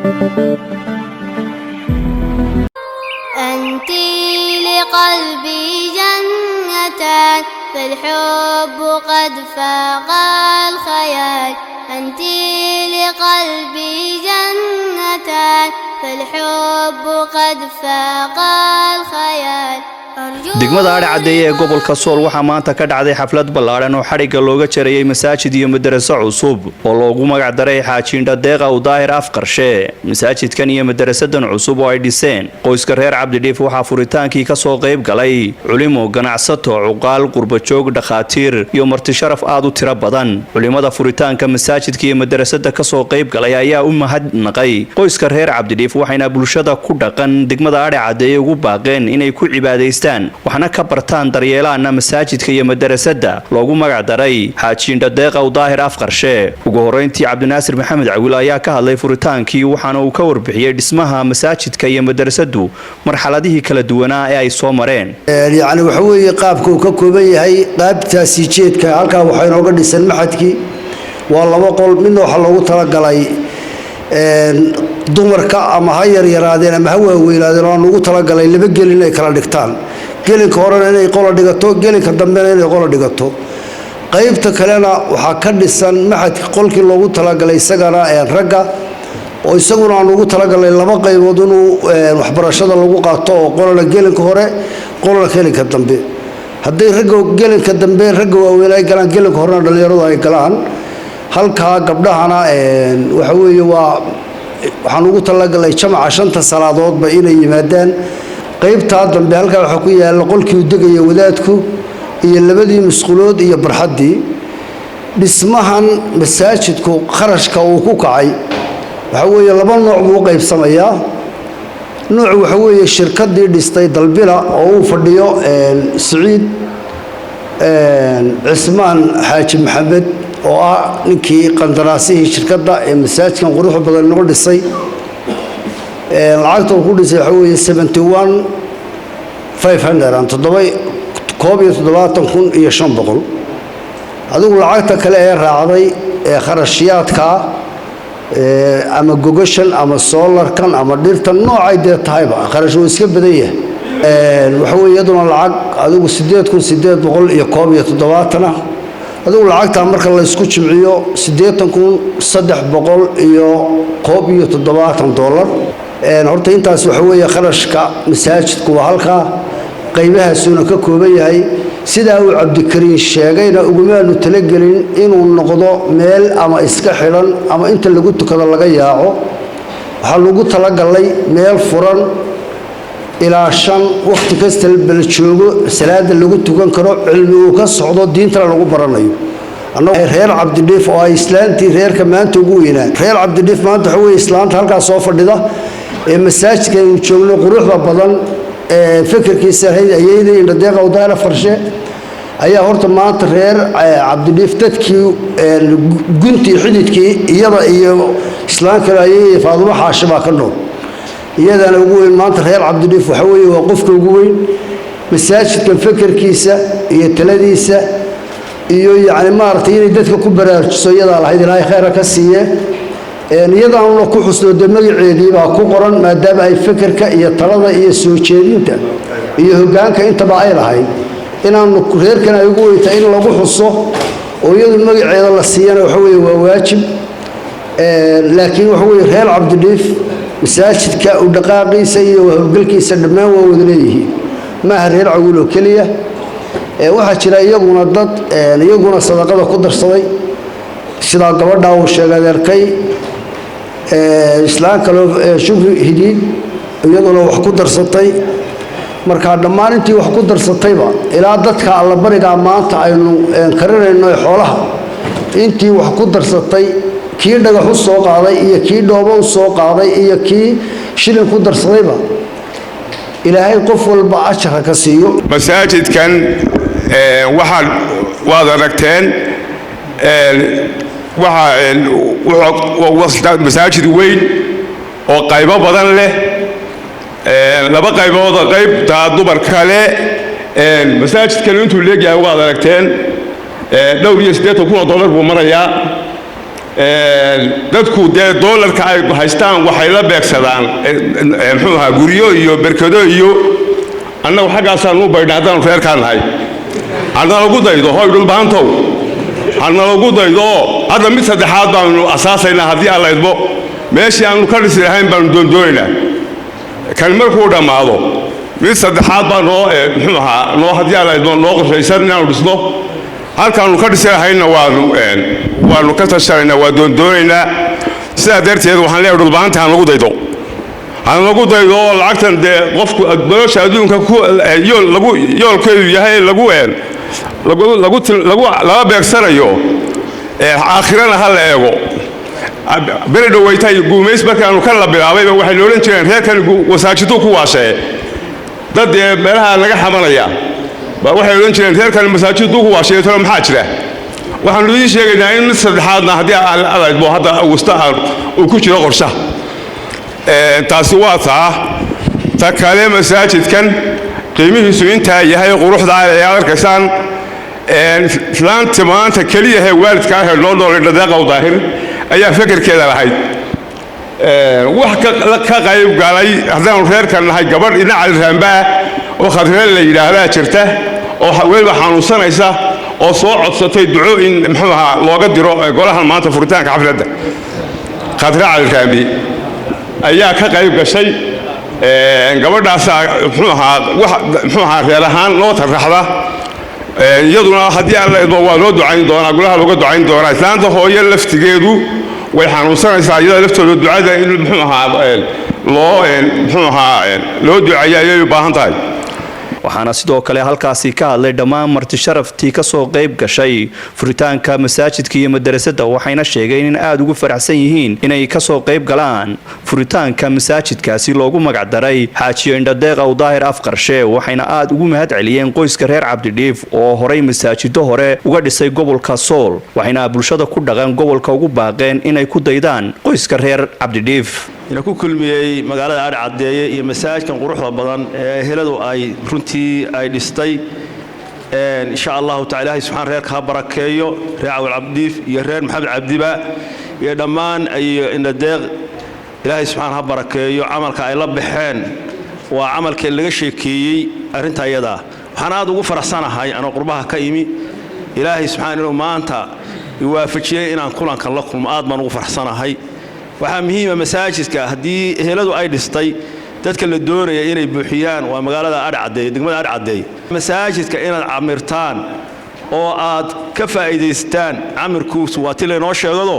أنت لقلبي جنتان فالحب قد فاق الخيال أنت لقلبي جنتان فالحب قد فاق الخيال degmada Aadcadeeye ee gobolka Sool waxaa maanta ka dhacday xaflad ballaaran oo xariga looga jareeyay masaajid iyo madraso cusub oo loogu magac daray Xaajiinda Deeqa u Daahir Afqarshe masaajidkan iyo madrasadan cusub oo ay dhiseen qoyska reer Cabdidhiif waxaa furitaankii ka soo qayb galay culimo ganacsato cuqaal qurba joog dhaqaatiir iyo marti sharaf aad u tiro badan culimada furitaanka masaajidka iyo madrasada ka soo qayb galay ayaa u mahadnaqay qoyska reer Cabdidhiif waxayna bulshada ku dhaqan degmada Aadcadeeye ugu baaqeen inay ku cibaadaystaan waxna ka bartaan daryeelaana masaajidka iyo madrasada loogu magac daray Xaajiinda Deeqa u Daahir Afqarshe ugu horeyntii Cabdinaasir Maxamed Cawiil ayaa ka hadlay furitaankii waxaana uu ka warbixiyay dhismaha masaajidka iyo madrasadu marxaladihii kala duwanaa ee ay soo mareen yani waxa weeye qaabka uu ka kooban yahay qaabtaasi jeedka halka waxa inooga dhisan maxadkii waa laba qol midna waxa loogu talagalay dumarka ama ha yar yaraadeen ama ha waaweynaadeen oo ugu talagalay laba gelin ay kala dhigtaan gelinka horena inay qola dhigato gelinka dambena inay qola dhigato qaybta kalena waxa ka dhisan maxadka qolkii loogu talagalay isagana ragga oo isaguna aan ugu talagalay laba qaybood inuu waxbarashada lagu qaato oo qolana gelinka hore qolana gelinka dambe haday ragga gelinka dambe ragga waaweyn ay galaan gelinka horena dhalinyaradu ay galaan halka gabdhahana waxa weeye waxaan ugu talagalay jamaca shanta salaadoodba inay yimaadaan qaybta dambe halka waxa ku yaal qolkii u degaya wadaadku iyo labadii masquulood iyo barxadii dhismahan masaajidku kharashka uu ku kacay waxa weeye laba nooc buu qaybsamayaa nooc waxa weeye shirkadii dhistay dalbila oo uu fadhiyo Saciid Cismaan Xaaji Maxamed oo ah ninkii qandaraasihii shirkadda ee masaajidkan quruxda badan loo dhisay lacagta uu ku dhisay waxa weeye 71,500 adigu lacagta kale ee raacday ee kharashiyaadka ama gogashan ama solarkan ama dhirtan noocay tahayba kharash uu iska badan yahay waxa weeye iyaduna lacag adigu 8,870 adigu lacagta marka la isku jimciyo 8,370 dollar horta intaas waxa weeye kharashka masaajidku waa halka qaybahaasuna ka kooban yahay sida uu Cabdikariin sheegayna ugumaanu talagelin inuu noqdo meel ama iska xiran ama inta lagu tukado laga yaaco waxa lagu talagalay meel furan ilaa 5 waqti kasta la joogo salaada lagu tukan karo cilmi uu ka socdo diinta lagu baranayo annaga reer Cabdidhiif oo ay islaantii reerka maanta ugu weynaa reer Cabdidhiif maanta waxa weeye islaanta halka soo fadhida ee masaajidka uu joogno quruxda badan ee fikirkiisa hay'adii Xaajiinda Deeqa u Daahir Afqarshe ayaa horta maanta reer Cabdidhiif dadkii guntii xididkii iyada iyo islaanka ayay Faaduma Xaashiba ka nool iyadana ugu weyn maanta reer Cabdidhiif waxa weeye waa qofka ugu weyn masaajidkan fikirkiisa iyo taladiisa iyo yani maartay inay dadka ku baraarujiso iyada lahayd Ilaahay khayr ka siiye iyadana ku xusno magaceedii baa ku qoran maadaama ay fikirka iyo talada iyo soo jeedinta iyo hoggaanka intaba ay lahayd inaanu reerkan ay ugu weyntaa in lagu xuso oo iyadu magaceeda la siiyana waxa weeye waa waajib laakiin waxa weeye reer Cabdidhiif masaajidka u dhaqaaqiisa iyo hawlgalkiisa dhammaan waa wada leeyihiin ma reer Cawiil oo kaliya waxa jira iyaguna dad iyaguna sadaqada ku darsaday sida gabadha uu sheegay arkay islaamka loo shukri hidiin iyaduna wax ku darsatay marka dhammaan intii wax ku darsatayba ilaa dadka alla bariga maanta aynu karinayno xoolaha intii wax ku darsatay kii dhagax u soo qaaday iyo kii dhoobo u soo qaaday iyo kii shilin ku darsadayba ilaahay qof walba ajra ka siiyo masaajidkan waad aragteen waxa masaajid weyn oo qaybo badan leh laba qaybood qaybta dumarka leh masaajidkan intuu leeyahay waad aragteen $8,000 buu marayaa dadku dee doolarka ay haystaan waxay la beegsadaan muxuu ahaa guryo iyo berkado iyo annagu xaggaasaan u baydhnay haddaanu reerkaan nahay hadna lagu daydo hoy dhulbaantow hadna lagu daydo hadda mid saddexaad baanu asaasaynaa haddii aan la idmo meeshii aanu ka dhisi lahayn baanu doondoonaynaa kan markuu dhammaado mid saddexaad baa muxuu ahaa haddii aan la idmo noo qorshaysan inaanu dhisno halkaanu ka dhisi lahayna waanu ka tashanaynaa waa doondoonaynaa sidaa darteed waxaan leeyahay dhulbaanta han lagu daydo lacagtan dee qofku nolosha adduunka yoolkeedu yahay laga beegsanayo aakhirana ha la eego beri dhowaytay guumays markaanu kan la bilaabayba waxay la odhan jireen reerkan wasaajiduu ku waashee dad dee meelaha laga xamanaya waxay odhan jireen reerkan masaajiduu ku waashee talo maxaa jira waxaanu idiin sheegaynaa in mid saddexaadna haddii la idmo hadda awgusta uu ku jiro qorsha taasi waa ta kale masaajidkan qiimihiisu intaa yahay quruxda ay arkaysaan islaanta maanta keliyahe waalidka ahee noo noolay Deeqa Daahir ayaa fikirkeeda lahayd wax ka qayb galay haddaanu reerkan nahay gabadh dhinaca raambaa oo khadreel la yidhaahdaa jirta oo weliba xanuunsanaysa oo soo codsatay duco in muxuu ahaa looga diro golahan maanta furitaanka xafladda khadra cali raambi ayaa ka qayb gashay gabadhaas muxuu ahaa reer ahaan loo tarraxda iyaduna haddii aan la idmo waa loo ducayn doonaa golaha looga ducayn doonaa islaanta hooyo laftigeedu way xanuunsanaysaa iyada laftooda ducada in muxuu ahaa loo duceeya ayay u baahan tahay waxaana sidoo kale halkaasi ka hadlay dhammaan marti sharaftii ka soo qayb gashay furitaanka masaajidka iyo madarasada waxayna sheegeen in aad ugu faraxsan yihiin inay ka soo qayb galaan furitaanka masaajidkaasi loogu magac daray xaajiyo indha Deeqa Daahir Afqarshe waxayna aad ugu mahad celiyeen qoyska reer Cabdidhiif oo horay masaajido hore uga dhisay gobolka Sool waxayna bulshada ku dhaqan gobolka ugu baaqeen inay ku daydaan qoyska reer Cabdidhiif ina ku kulmiyay magaalada Arcadeeye iyo masaajidkan quruxda badan ee heladu ay runtii ay dhistay insha Allah ta'ala subhanahu reerka ha barakeeyo reer Cabdidhiif iyo reer Maxamed Cabdiba iyo dhammaan ay in Deeq Ilaahay subhanahu ha barakeeyo amalka ay la baxeen waa amalkii laga sheekeeyay arinta ayada waxaan aad ugu faraxsanahay anoo qurbaha ka imi Ilaahay subhanahu maanta iwaafajiyay inaan kulanka la kulmo aad baan ugu faraxsanahay waxaa muhiim ah masaajidka hadii heladu ay dhistay dadka la doonaya inay buuxiyaan waa magaalada Arcadeeye degmada Arcadeeye masaajidka inaad camirtaan oo aad ka faa'iideystaan amirkuus waa tii leenoo sheegado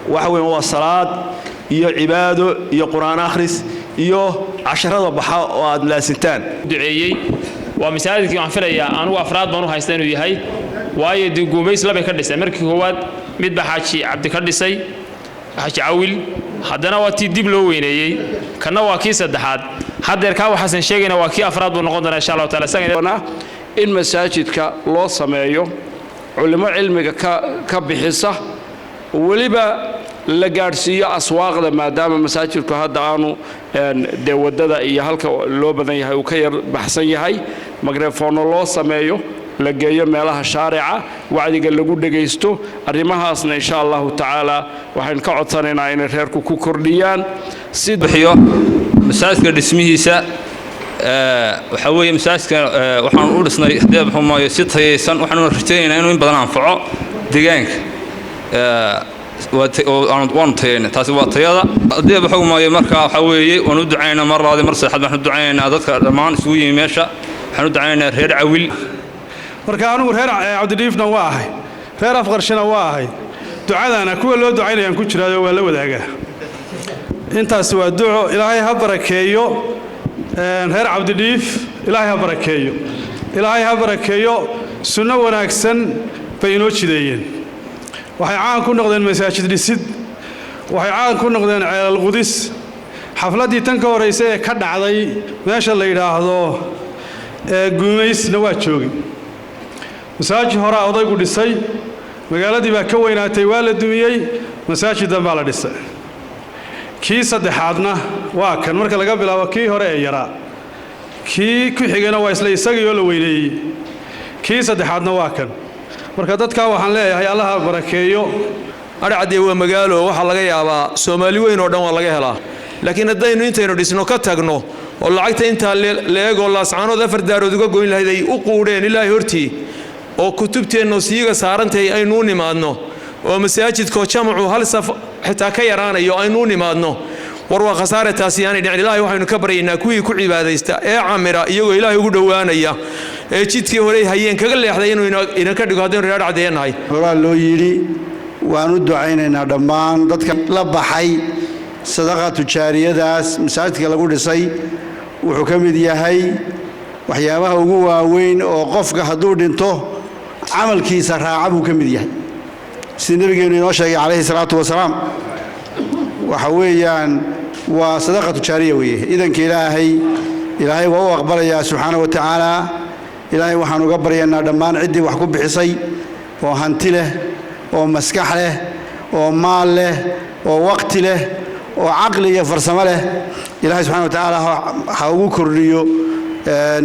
waxa weyn waa salaad iyo cibaado iyo quraan akhris iyo casharada baxa oo aad laasintaan duceeyay waa masaajidkii aan filayaa anigu afraad baan u haystaa inuu yahay waayo guumays laba ka dhisay markii koowaad mid baxaaji Cabdi ka dhisay xaaji Awil haddana waa tii dib loo weyneeyay kana waa kii saddexaad hadeer ka waxaan sheegaynaa waa kii afraad buu noqon doonaa insha Allah taala sagana in masaajidka loo sameeyo culimo cilmiga ka bixisa waliba la gaarsiiyo aswaaqda maadaama masaajidku hadda aanu wadada iyo halka loo badan yahay uu ka yar baxsan yahay mikrofoono loo sameeyo la geeyo meelaha shaarica wacdiga lagu dhageysto arimahaasna insha Allah taala waxaan ka codsanaynaa in reerku ku kordhiyaan si bixiyo masaajidka dhismihiisa waxa weeye masaajidka waxaan u dhisnay hadeeb xumayo si tayeysan waxaan rajaynaynaa inuu in badan anfaco deegaanka waan tayeen taasi waa tayada hadeeb xumayo marka waxa weeye waan u ducaynaa mar labaad mar saddexaad waxaan u ducaynaynaa dadka dhammaan isugu yimid meesha waxaan u ducaynaynaa reer Cawil marka anigu reer Cabdidhiifna waa ahay reer Afqarshina waa ahay ducadana kuwa loo ducaynayaan ku jiraado waa la wadaagaa intaas waa duco Ilaahay ha barakeeyo reer Cabdidhiif Ilaahay ha barakeeyo sunno wanaagsan bay inoo jideeyeen waxay caan ku noqdeen masaajid dhisid waxay caan ku noqdeen ceelal qudis xafladii tan ka horeysay ee ka dhacday meesha la yiraahdo guumaysna waa joogay masaajid hore odaygu dhisay magaaladii baa ka weynaatay waa la dumiyay masaajidan baa la dhisay kii saddexaadna waa kan marka laga bilaabo kii hore ee yaraa kii ku xigana waa isla isagii oo la weyneeyay kii saddexaadna waa kan marka dadka waxaan leeyahay Allah barakeeyo adhacadee waa magaalo waxaa laga yaabaa Soomaali weyn oo dhan waa laga helaa laakiin haddaynu intaynu dhisno ka tagno oo lacagta inta leego laascaanood 4 daarood uga goyn lahayd ay u quudheen ilaahay hortii oo kutubteenno siiga saarantay aynu nimaadno oo masaajidka jamcu hal saf xitaa ka yaraanayo aynu nimaadno war waa khasaare taasi aan dhicin ilaahay waxaynu ka baryaynaa kuwii ku cibaadaysta ee camira iyagoo ilaahay ugu dhawaanaya ee jidkii hore hayeen kaga leexday inuu ina ka dhigo haddii reer cadeenahay horaa loo yiri waanu ducaynaynaa dhammaan dadka la baxay sadaqa tujaariyadaas masaajidka lagu dhisay wuxuu ka mid yahay waxyaabaha ugu waaweyn oo qofka hadduu dhinto camalkiisa raaca buu ka mid yahay sida nabigeenu inoo sheegay calayhi salaatu wasalaam waxa weeyaan waa sadaqa tujaariya weeye idanka ilaahay waa u aqbalayaa subxaana wa tacaala ilaahay waxaan uga baryaynaa dhammaan ciddii wax ku bixisay oo hanti leh oo maskax leh oo maal leh oo waqti leh oo caqli iyo farsamo leh ilaahay subxaana wa tacaala ha ugu kordhiyo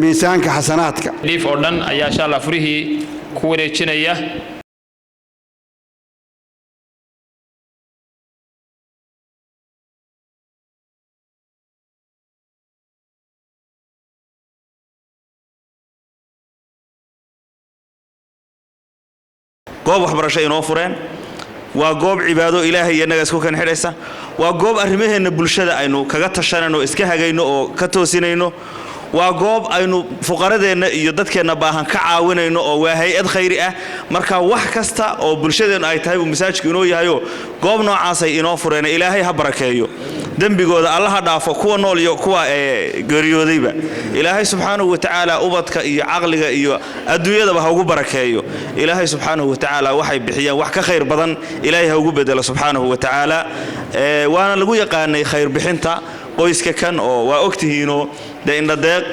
miisaanka xasanaadka liif oo dhan ayaa insha Allah furihii ku wareejinaya goob waxbarasho inoo fureen waa goob cibaado ilaahay inaga isku kan xidhaysa waa goob arrimaheena bulshada aynu kaga tashanayno iska hagayno oo ka toosinayno waa goob aynu fuqaradeena iyo dadkeena baahan ka caawinayno oo waa hay'ad khayri ah marka wax kasta oo bulshadeena ay tahay masaajidku inoo yahayo goob noocaas ay inoo fureen ilaahay ha barakeeyo dambigooda Allah dhaafo kuwa nool iyo kuwa geeriyoodayba ilaahay subxaanahu wa ta'ala ubadka iyo aqliga iyo adduunyada ha ugu barakeeyo ilaahay subxaanahu wa ta'ala waxay bixiyaan wax ka khayr badan ilaahay ha ugu bedelo subxaanahu wa ta'ala waana lagu yaqaanay khayr bixinta qoyska kan oo waa ogtihiino inda deeq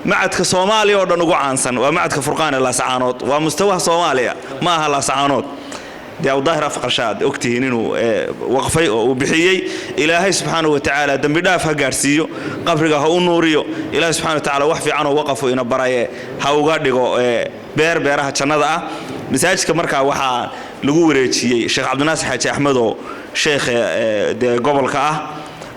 macadka Soomaaliya oo dhan ugu caansan waa macadka Furqaan Laascaanood waa mustawa Soomaaliya ma aha Laascaanood دي ظاهرة فقرشاد أكتين إنه وقفي وبحيي إلهي سبحانه وتعالى دم بدافع قارسيو قبرها هو نوريو إلهي سبحانه وتعالى وحفي عنه وقفوا إن براي هاو قاردقو بيرها تشنذا مساجد كمركا وحا لجوريتشي الشيخ عبد الناصر حاج أحمد شيخ قبل كاه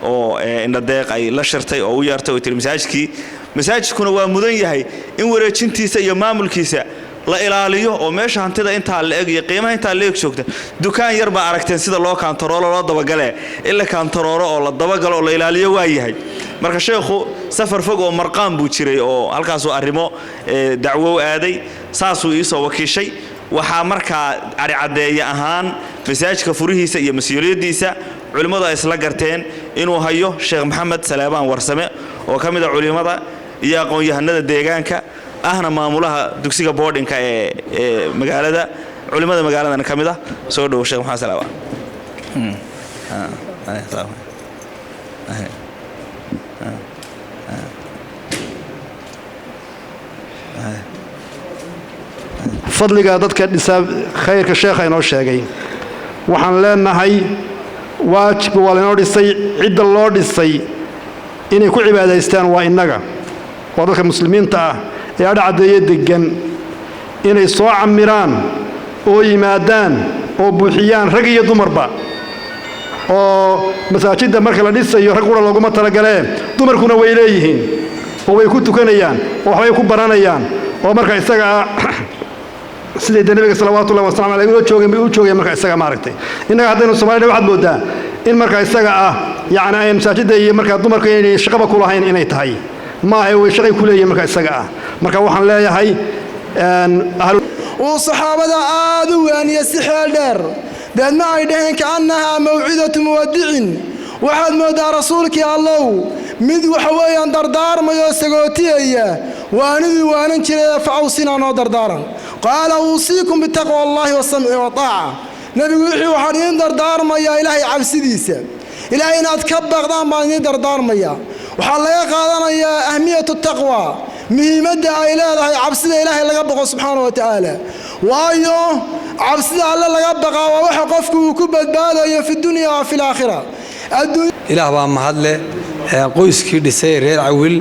أو إن الدقيق أي لشرتي أو يرتوي وتلمساجكي مساجد كنا ومدنيهاي إن وريتشنتي سيمام الكيسة la ilaaliyo oo meesha hantida inta la eeg iyo qiimaha inta la eeg joogta dukaan yar ba aragteen sida loo kantaroolo loo dabagale illa kantaroolo oo la dabagalo la ilaaliyo waa yahay marka sheekhu safar fog oo marqaan buu jiray oo halkaas oo arimo dacwo aaday saasuu isoo wakiishay waxa marka ari cadeeya ahaan masaajidka furihiisa iyo mas'uuliyadiisa culimada isla garteen inuu hayo Sheekh Maxamed Salaabaan Warsame oo kamid ah culimada iyo aqoon-yahanada deegaanka ahna maamulaha dugsiga boardingka ee magaalada culimada magaalada kamid ah soo dhaw Sheekh Maxamed Salaabaan fadliga dadka dhisaa khayrka sheekha inoo sheegay waxaan leenahay waajib waa inoo dhisay cid loo dhisay inay ku cibaadaystaan waa inaga waa dadka muslimiinta ah ee adcadeeye degan inay soo camiraan oo yimaadaan oo buuxiyaan rag iyo dumarba oo masaajidda marka la dhisayo rag qura laguma talagalee dumarkuna way leeyihiin oo way ku tukanayaan oo waxbay ku baranayaan oo marka isaga sida nabiga sallallahu alayhi wasallam u joogay marka isaga maaragtay inaga hadaynu Soomaaliya waxaad moodaa in marka isaga yaani ay masaajidda iyo marka dumarku inay shaqaba ku lahayn inay tahay ما هو شيء كله يمرك السجاء مرك وحن لا يهي وصحابة آذوا أن يستحيل دار بأن ما يدهن كأنها موعدة مودع وحد مودع رسولك يا الله مذ وحويا دردار ما يسقوتيه وأنا كذا فعوصنا نودر دارا قال أوصيكم بتقوى الله والسمع والطاعة نبي وحي وحرين دردار ما يا إلهي عبسديسه إلهي نتكبر دام ما دردار ما يا waxaa laga qaadanayaa ahmiyatu taqwa muhiimadda ay leedahay cabsida ilaahay laga baqo subxaanahu wa ta'ala waayo cabsida alla laga baqa waa waxa qofku uu ku badbaadayo fi dunya wa fil aakhirah ilaah baa mahadle qoyskii dhisay reer Cawil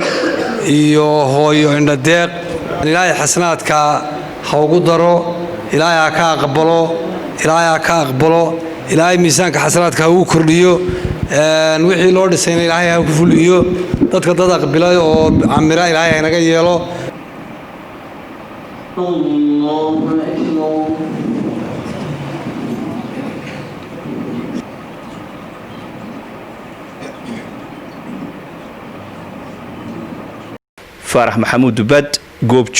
iyo hooyo indha deeq ilaahay xasanaadka ha ugu daro ilaahay ka aqbalo ilaahay miisaanka xasanaadka ha ugu kordhiyo wixii loo dhisayna ilaahay ha ku fuliyo dadka dad aqbilay oo camira ilaahay ha naga yeelo Farah Maxamuud Dubad goobjoog